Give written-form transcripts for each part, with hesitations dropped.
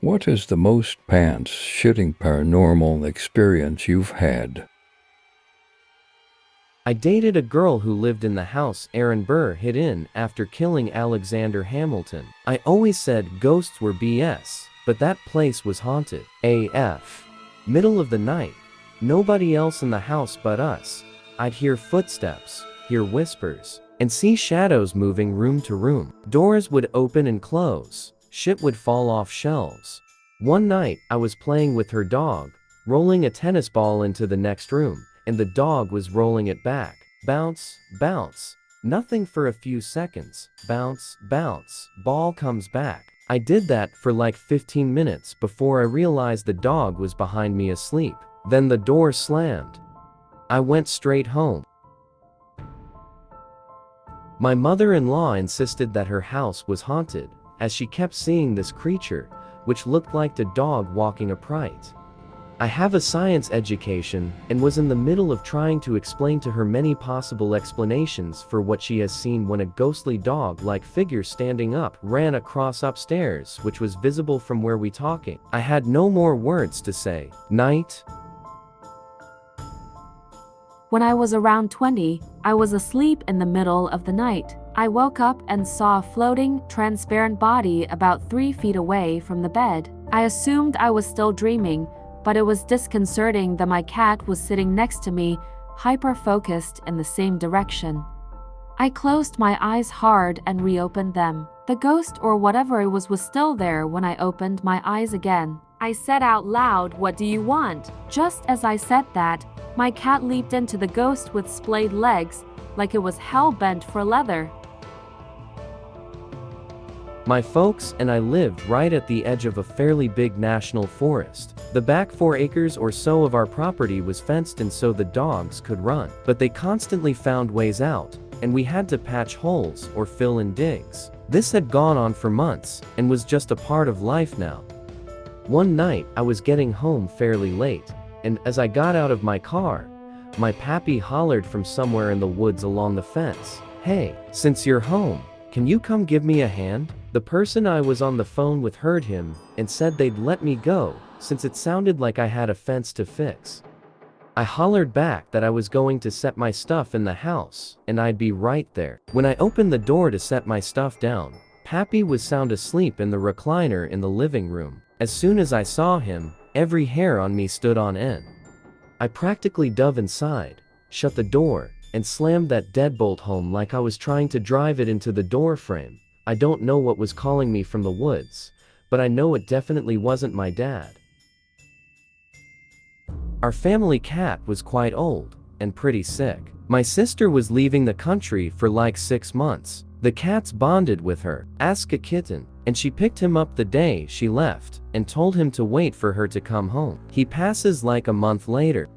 What is the most pants shitting paranormal experience you've had? I dated a girl who lived in the house Aaron Burr hid in after killing Alexander Hamilton. I always said ghosts were BS, but that place was haunted. AF. Middle of the night. Nobody else in the house but us. I'd hear footsteps, hear whispers, and see shadows moving room to room. Doors would open and close. Shit would fall off shelves. One night, I was playing with her dog, rolling a tennis ball into the next room, and the dog was rolling it back. Bounce, bounce. Nothing for a few seconds. Bounce, bounce. Ball comes back. I did that for like 15 minutes before I realized the dog was behind me asleep. Then the door slammed. I went straight home. My mother-in-law insisted that her house was haunted, as she kept seeing this creature, which looked like a dog walking upright. I have a science education and was in the middle of trying to explain to her many possible explanations for what she has seen when a ghostly dog-like figure standing up ran across upstairs, which was visible from where we talking. I had no more words to say. Night. When I was around 20, I was asleep in the middle of the night. I woke up and saw a floating, transparent body about 3 feet away from the bed. I assumed I was still dreaming, but it was disconcerting that my cat was sitting next to me, hyper-focused in the same direction. I closed my eyes hard and reopened them. The ghost or whatever it was still there when I opened my eyes again. I said out loud, "What do you want?" Just as I said that, my cat leaped into the ghost with splayed legs, like it was hell-bent for leather. My folks and I lived right at the edge of a fairly big national forest. The back 4 acres or so of our property was fenced in so the dogs could run, but they constantly found ways out, and we had to patch holes or fill in digs. This had gone on for months, and was just a part of life now. One night, I was getting home fairly late, and as I got out of my car, my pappy hollered from somewhere in the woods along the fence, "Hey, since you're home, can you come give me a hand?" The person I was on the phone with heard him and said they'd let me go, since it sounded like I had a fence to fix. I hollered back that I was going to set my stuff in the house, and I'd be right there. When I opened the door to set my stuff down, Pappy was sound asleep in the recliner in the living room. As soon as I saw him, every hair on me stood on end. I practically dove inside, shut the door, and slammed that deadbolt home like I was trying to drive it into the door frame. I don't know what was calling me from the woods, but I know it definitely wasn't my dad. Our family cat was quite old and pretty sick. My sister was leaving the country for like 6 months. The cats bonded with her, ask a kitten, and she picked him up the day she left and told him to wait for her to come home. He passes like a month later.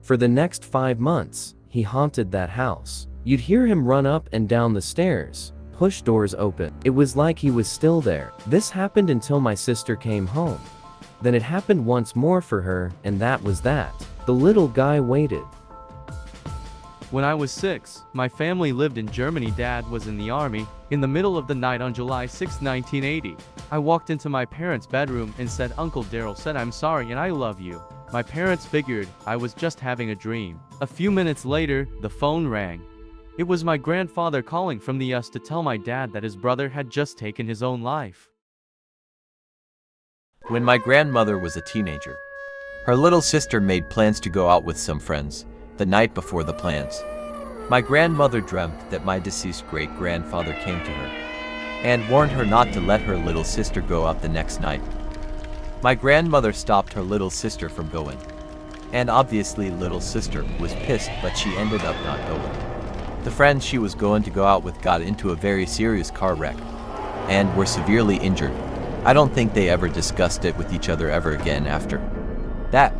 For the next 5 months, he haunted that house. You'd hear him run up and down the stairs, push doors open. It was like he was still there. This happened until my sister came home. Then it happened once more for her, and that was that. The little guy waited. When I was 6, my family lived in Germany. Dad was in the army. In the middle of the night on July 6, 1980, I walked into my parents' bedroom and said, "Uncle Daryl said I'm sorry and I love you." My parents figured I was just having a dream. A few minutes later, the phone rang. It was my grandfather calling from the US to tell my dad that his brother had just taken his own life. When my grandmother was a teenager, her little sister made plans to go out with some friends. The night before the plans, my grandmother dreamt that my deceased great-grandfather came to her and warned her not to let her little sister go out the next night. My grandmother stopped her little sister from going, and obviously little sister was pissed, but she ended up not going. The friends she was going to go out with got into a very serious car wreck and were severely injured. I don't think they ever discussed it with each other ever again after that.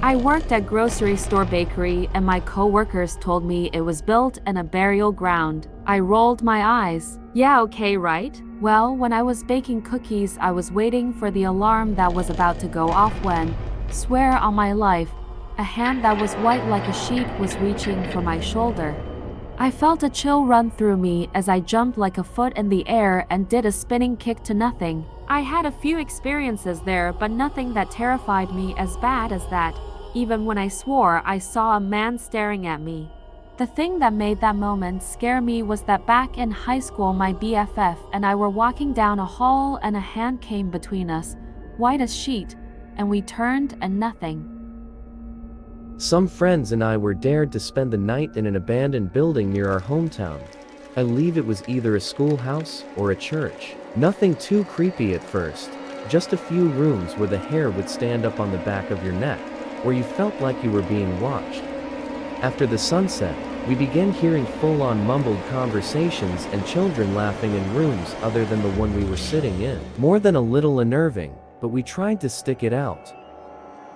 I worked at grocery store bakery and my co-workers told me it was built in a burial ground. I rolled my eyes. Yeah, okay, right? Well, when I was baking cookies, I was waiting for the alarm that was about to go off when, swear on my life, a hand that was white like a sheet was reaching for my shoulder. I felt a chill run through me as I jumped like a foot in the air and did a spinning kick to nothing. I had a few experiences there, but nothing that terrified me as bad as that. Even when I swore I saw a man staring at me. The thing that made that moment scare me was that back in high school my BFF and I were walking down a hall and a hand came between us, white as sheet, and we turned and nothing. Some friends and I were dared to spend the night in an abandoned building near our hometown. I believe it was either a schoolhouse or a church. Nothing too creepy at first, just a few rooms where the hair would stand up on the back of your neck, where you felt like you were being watched. After the sunset, we began hearing full-on mumbled conversations and children laughing in rooms other than the one we were sitting in. More than a little unnerving, but we tried to stick it out.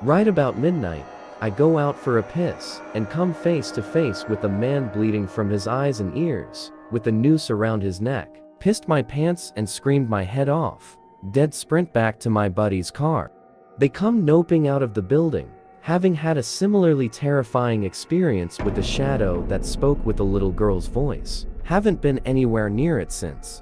Right about midnight, I go out for a piss and come face to face with a man bleeding from his eyes and ears, with a noose around his neck. Pissed my pants and screamed my head off. Dead sprint back to my buddy's car. They come noping out of the building, having had a similarly terrifying experience with a shadow that spoke with a little girl's voice. Haven't been anywhere near it since.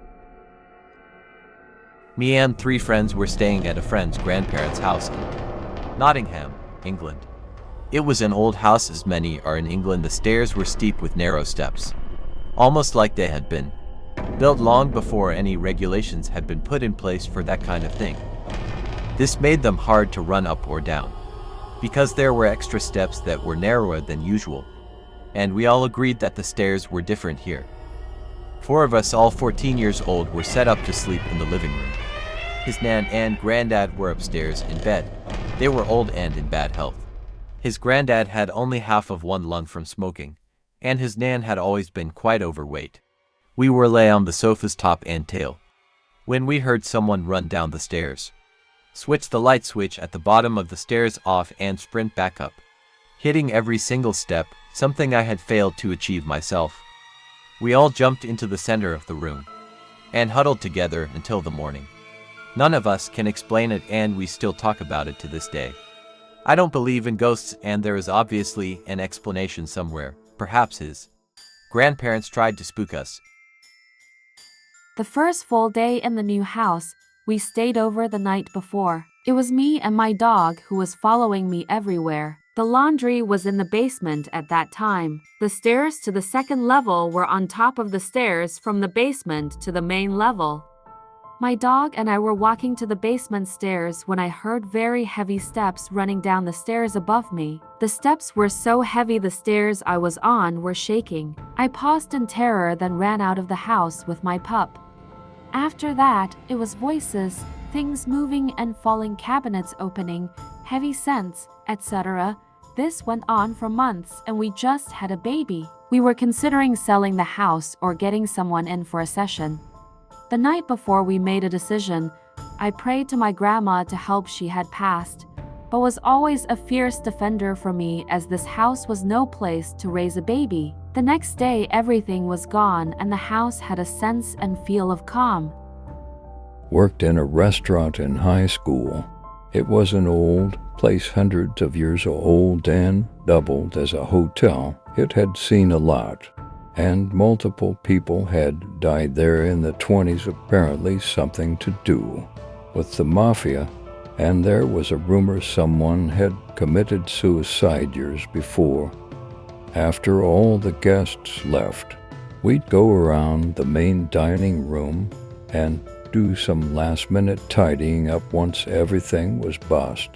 Me and 3 friends were staying at a friend's grandparents' house in Nottingham, England. It was an old house, as many are in England. The stairs were steep with narrow steps, almost like they had been built long before any regulations had been put in place for that kind of thing. This made them hard to run up or down, because there were extra steps that were narrower than usual, and we all agreed that the stairs were different here. 4 of us, all 14 years old, were set up to sleep in the living room. His nan and granddad were upstairs in bed. They were old and in bad health. His granddad had only half of one lung from smoking, and his nan had always been quite overweight. We were lay on the sofa's top and tail, when we heard someone run down the stairs, switch the light switch at the bottom of the stairs off and sprint back up, hitting every single step, something I had failed to achieve myself. We all jumped into the center of the room and huddled together until the morning. None of us can explain it, and we still talk about it to this day. I don't believe in ghosts, and there is obviously an explanation somewhere. Perhaps his grandparents tried to spook us. The first full day in the new house, we stayed over the night before. It was me and my dog who was following me everywhere. The laundry was in the basement at that time. The stairs to the second level were on top of the stairs from the basement to the main level. My dog and I were walking to the basement stairs when I heard very heavy steps running down the stairs above me. The steps were so heavy the stairs I was on were shaking. I paused in terror, then ran out of the house with my pup. After that, it was voices, things moving and falling, cabinets opening, heavy scents, etc. This went on for months, and we just had a baby. We were considering selling the house or getting someone in for a session. The night before we made a decision, I prayed to my grandma to help. She had passed, but was always a fierce defender for me, as this house was no place to raise a baby. The next day everything was gone and the house had a sense and feel of calm. Worked in a restaurant in high school. It was an old place, hundreds of years old, and doubled as a hotel. It had seen a lot, and multiple people had died there in the 20s, apparently something to do with the mafia, and there was a rumor someone had committed suicide years before. After all the guests left, we'd go around the main dining room and do some last-minute tidying up once everything was bossed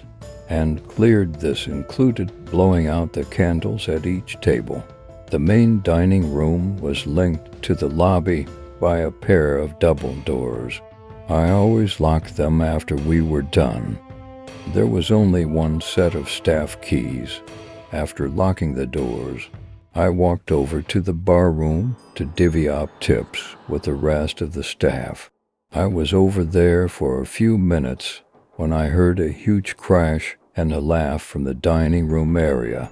and cleared. This included blowing out the candles at each table. The main dining room was linked to the lobby by a pair of double doors. I always locked them after we were done. There was only one set of staff keys. After locking the doors, I walked over to the bar room to divvy up tips with the rest of the staff. I was over there for a few minutes when I heard a huge crash and a laugh from the dining room area.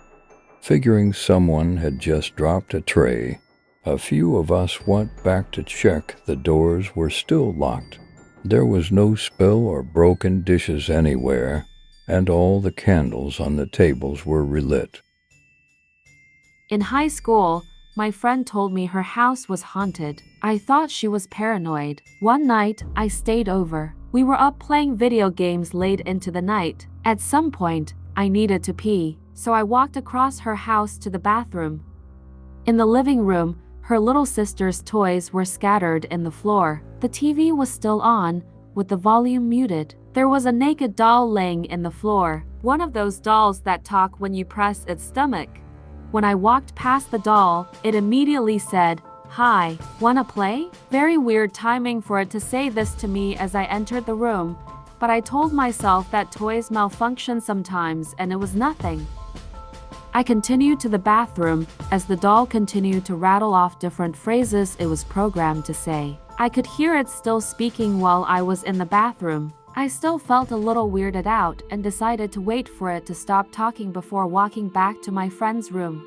Figuring someone had just dropped a tray, a few of us went back to check. The doors were still locked. There was no spill or broken dishes anywhere, and all the candles on the tables were relit. In high school, my friend told me her house was haunted. I thought she was paranoid. One night, I stayed over. We were up playing video games late into the night. At some point, I needed to pee, so I walked across her house to the bathroom. In the living room, her little sister's toys were scattered in the floor. The TV was still on, with the volume muted. There was a naked doll laying in the floor, one of those dolls that talk when you press its stomach. When I walked past the doll, it immediately said, "Hi, wanna play?" Very weird timing for it to say this to me as I entered the room, but I told myself that toys malfunction sometimes and it was nothing. I continued to the bathroom as the doll continued to rattle off different phrases it was programmed to say. I could hear it still speaking while I was in the bathroom. I still felt a little weirded out and decided to wait for it to stop talking before walking back to my friend's room.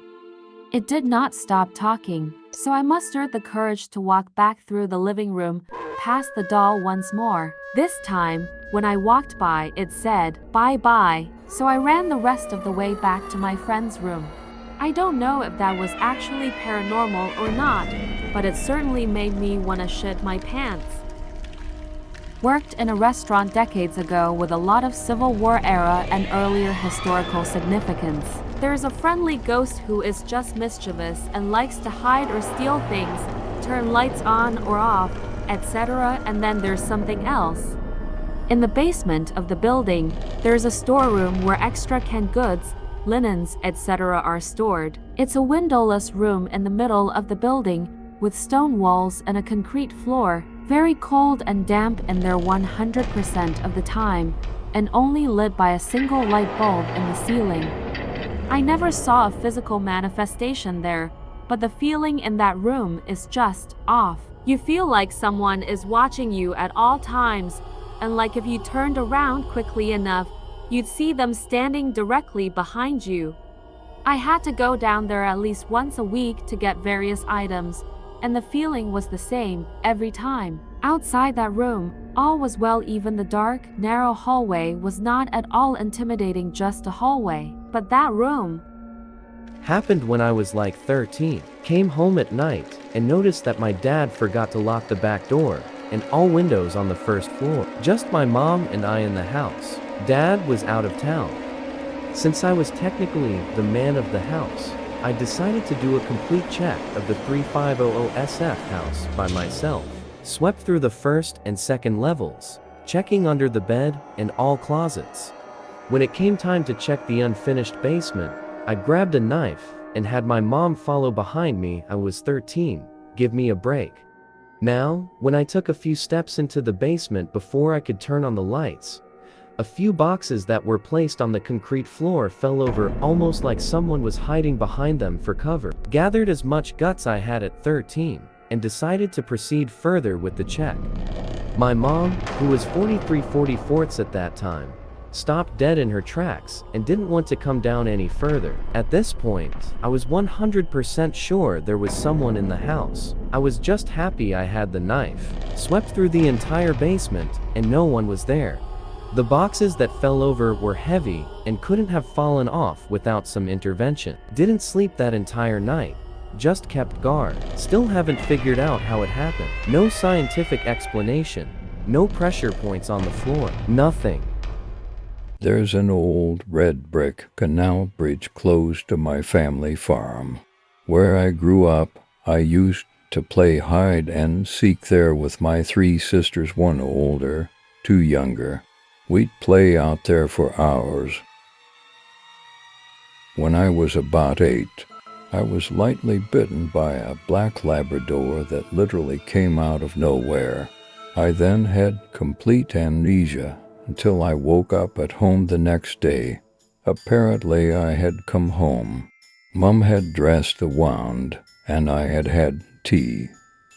It did not stop talking, so I mustered the courage to walk back through the living room, past the doll once more. This time, when I walked by, it said, "Bye-bye," so I ran the rest of the way back to my friend's room. I don't know if that was actually paranormal or not, but it certainly made me want to shit my pants. Worked in a restaurant decades ago with a lot of Civil War era and earlier historical significance. There is a friendly ghost who is just mischievous and likes to hide or steal things, turn lights on or off, etc. And then there's something else. In the basement of the building, there's a storeroom where extra canned goods, linens, etc. are stored. It's a windowless room in the middle of the building with stone walls and a concrete floor, very cold and damp in there 100% of the time, and only lit by a single light bulb in the ceiling. I never saw a physical manifestation there, but the feeling in that room is just off. You feel like someone is watching you at all times, and like if you turned around quickly enough, you'd see them standing directly behind you. I had to go down there at least once a week to get various items, and the feeling was the same every time. Outside that room, all was well. Even the dark, narrow hallway was not at all intimidating, just a hallway. But that room Happened when I was like 13. Came home at night and noticed that my dad forgot to lock the back door and all windows on the first floor. Just my mom and I in the house. Dad was out of town. Since I was technically the man of the house, I decided to do a complete check of the 3500 SF house by myself. Swept through the first and second levels, checking under the bed and all closets. When it came time to check the unfinished basement, I grabbed a knife and had my mom follow behind me. I was 13. Give me a break. Now, when I took a few steps into the basement before I could turn on the lights, a few boxes that were placed on the concrete floor fell over almost like someone was hiding behind them for cover. Gathered as much guts I had at 13 and decided to proceed further with the check. My mom, who was 43/44 at that time, stopped dead in her tracks and didn't want to come down any further. At this point, I was 100% sure there was someone in the house. I was just happy I had the knife. Swept through the entire basement and no one was there. The boxes that fell over were heavy and couldn't have fallen off without some intervention. Didn't sleep that entire night. Just kept guard. Still haven't figured out how it happened. No scientific explanation. No pressure points on the floor. Nothing. There's an old red brick canal bridge close to my family farm. Where I grew up, I used to play hide and seek there with my 3 sisters, 1 older, 2 younger. We'd play out there for hours. When I was about 8, I was lightly bitten by a black Labrador that literally came out of nowhere. I then had complete amnesia until I woke up at home the next day. Apparently I had come home. Mum had dressed the wound, and I had had tea,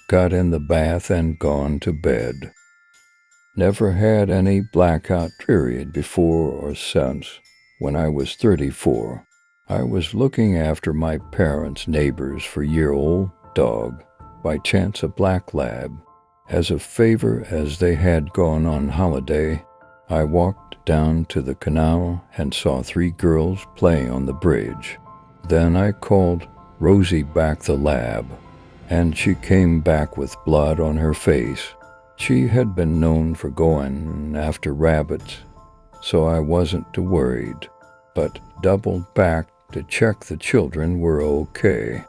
got in the bath and gone to bed. Never had any blackout period before or since. When I was 34, I was looking after my parents' neighbor's 4-year-old dog, by chance a black lab. As a favor, as they had gone on holiday, I walked down to the canal and saw 3 girls playing on the bridge. Then I called Rosie back the lab, and she came back with blood on her face. She had been known for going after rabbits, so I wasn't too worried, but doubled back to check the children were okay.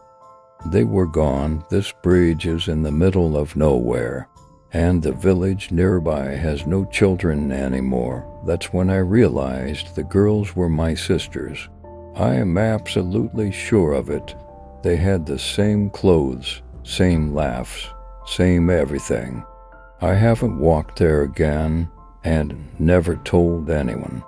They were gone. This bridge is in the middle of nowhere, and the village nearby has no children anymore. That's when I realized the girls were my sisters. I am absolutely sure of it. They had the same clothes, same laughs, same everything. I haven't walked there again and never told anyone.